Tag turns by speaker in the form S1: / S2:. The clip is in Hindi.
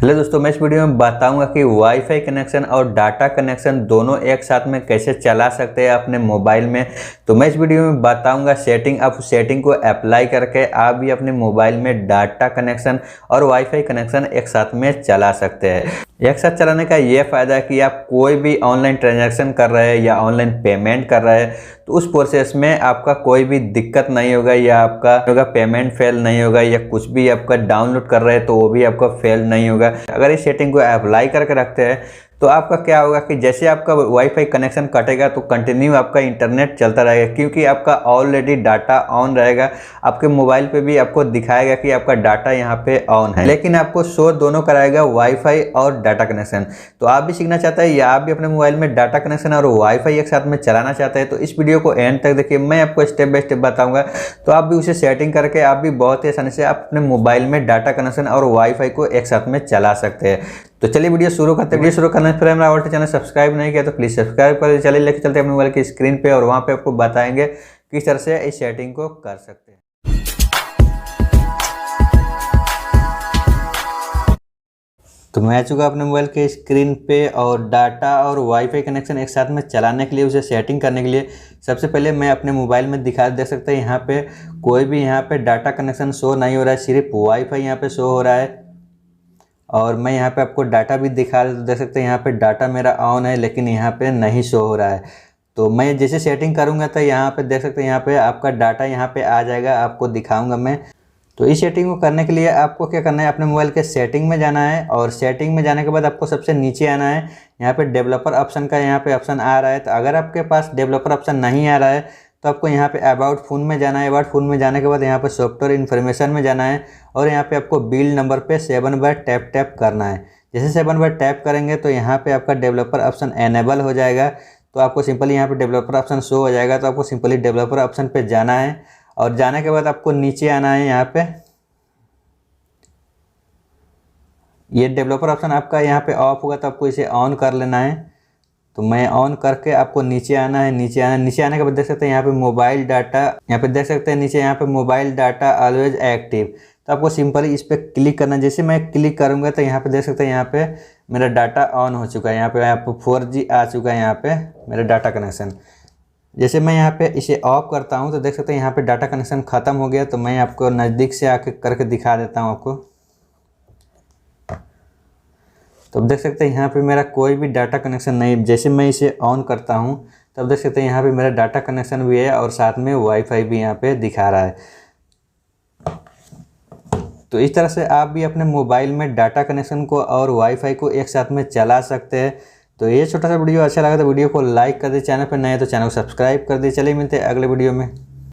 S1: हेलो दोस्तों, मैं इस वीडियो में बताऊंगा कि वाईफाई कनेक्शन और डाटा कनेक्शन दोनों एक साथ में कैसे चला सकते हैं अपने मोबाइल में। तो मैं इस वीडियो में बताऊंगा सेटिंग, आप सेटिंग को अप्लाई करके आप भी अपने मोबाइल में डाटा कनेक्शन और वाईफाई कनेक्शन एक साथ में चला सकते हैं। एक साथ चलाने का ये फ़ायदा है कि आप कोई भी ऑनलाइन ट्रांजैक्शन कर रहे हैं या ऑनलाइन पेमेंट कर रहे हैं तो उस प्रोसेस में आपका कोई भी दिक्कत नहीं होगा या आपका पेमेंट फेल नहीं होगा या कुछ भी आपका डाउनलोड कर रहे हैं तो वो भी आपका फेल नहीं होगा। अगर इस सेटिंग को अप्लाई करके रखते हैं तो आपका क्या होगा कि जैसे आपका वाईफाई कनेक्शन कटेगा तो कंटिन्यू आपका इंटरनेट चलता रहेगा, क्योंकि आपका ऑलरेडी डाटा ऑन रहेगा। आपके मोबाइल पे भी आपको दिखाएगा कि आपका डाटा यहाँ पे ऑन है, लेकिन आपको शो दोनों कराएगा वाईफाई और डाटा कनेक्शन। तो आप भी सीखना चाहते हैं या आप भी अपने मोबाइल में डाटा कनेक्शन और वाईफाई एक साथ में चलाना चाहते हैं तो इस वीडियो को एंड तक देखिए, मैं आपको स्टेप बाय स्टेप बताऊँगा। तो आप भी उसे सेटिंग करके आप भी बहुत ही आसानी से आप अपने मोबाइल में डाटा कनेक्शन और वाईफाई को एक साथ में चला सकते हैं। तो चलिए वीडियो शुरू करते हैं। वीडियो शुरू करने से पहले हमारा Alltech चैनल सब्सक्राइब नहीं किया तो प्लीज़ सब्सक्राइब कर दीजिए। चलिए लेके चलते हैं अपने मोबाइल की स्क्रीन पे और वहाँ पे आपको बताएंगे किस तरह से इस सेटिंग को कर सकते हैं। तो मैं आ चुका अपने मोबाइल के स्क्रीन पे और डाटा और वाईफाई कनेक्शन एक साथ में चलाने के लिए, उसे सेटिंग करने के लिए सबसे पहले मैं अपने मोबाइल में देख सकते हैं यहाँ पे कोई भी यहाँ पे डाटा कनेक्शन शो नहीं हो रहा है, सिर्फ वाईफाई यहाँ पे शो हो रहा है। और मैं यहाँ पे आपको डाटा भी दिखा देख सकते हैं, यहाँ पे डाटा मेरा ऑन है लेकिन यहाँ पे नहीं शो हो रहा है। तो मैं जैसे सेटिंग करूँगा तो यहाँ पे देख सकते हैं यहाँ पे आपका डाटा यहाँ पे आ जाएगा, आपको दिखाऊंगा मैं। तो इस सेटिंग को करने के लिए आपको क्या करना है, अपने मोबाइल के सेटिंग में जाना है और सेटिंग में जाने के बाद आपको सबसे नीचे आना है। यहाँ पे डेवलपर ऑप्शन का यहाँ पे ऑप्शन आ रहा है, तो अगर आपके पास डेवलपर ऑप्शन नहीं आ रहा है तो आपको यहाँ पे अबाउट फ़ोन में जाना है। अबाउट फ़ोन में जाने के बाद यहाँ पे सॉफ्टवेयर इन्फॉर्मेशन में जाना है और यहाँ पे आपको बिल्ड नंबर पे 7 बार टैप करना है। जैसे 7 बार टैप करेंगे तो यहाँ पे आपका डेवलपर ऑप्शन एनेबल हो जाएगा। तो आपको सिंपली यहाँ पे डेवलपर ऑप्शन शो हो जाएगा, तो आपको सिंपली डेवलपर ऑप्शन पे जाना है और जाने के बाद आपको नीचे आना है। यहाँ पे ये डेवलपर ऑप्शन आपका यहाँ पे ऑफ होगा तो आपको इसे ऑन कर लेना है। तो मैं ऑन करके आपको नीचे आना है। नीचे आने के बाद देख सकते हैं यहाँ पे मोबाइल डाटा, यहाँ पे देख सकते हैं नीचे यहाँ पे मोबाइल डाटा ऑलवेज एक्टिव। तो आपको सिंपली इस पर क्लिक करना है। जैसे मैं क्लिक करूँगा तो यहाँ पे देख सकते हैं यहाँ पे मेरा डाटा ऑन हो चुका है। यहाँ पे 4G आ चुका है यहाँ पे मेरा डाटा कनेक्शन। जैसे मैं यहाँ पे इसे ऑफ करता हूँ तो देख सकते हैं यहाँ पे डाटा कनेक्शन ख़त्म हो गया। तो मैं आपको नज़दीक से आके करके दिखा देता हूँ आपको। तो अब देख सकते हैं यहाँ पे मेरा कोई भी डाटा कनेक्शन नहीं। जैसे मैं इसे ऑन करता हूँ तब देख सकते हैं यहाँ पे मेरा डाटा कनेक्शन भी है और साथ में वाईफाई भी यहाँ पे दिखा रहा है। तो इस तरह से आप भी अपने मोबाइल में डाटा कनेक्शन को और वाईफाई को एक साथ में चला सकते हैं। तो ये छोटा सा वीडियो अच्छा लगा तो वीडियो को लाइक कर दीजिए, चैनल पर नए तो चैनल को सब्सक्राइब कर दीजिए। चलिए मिलते हैं अगले वीडियो में।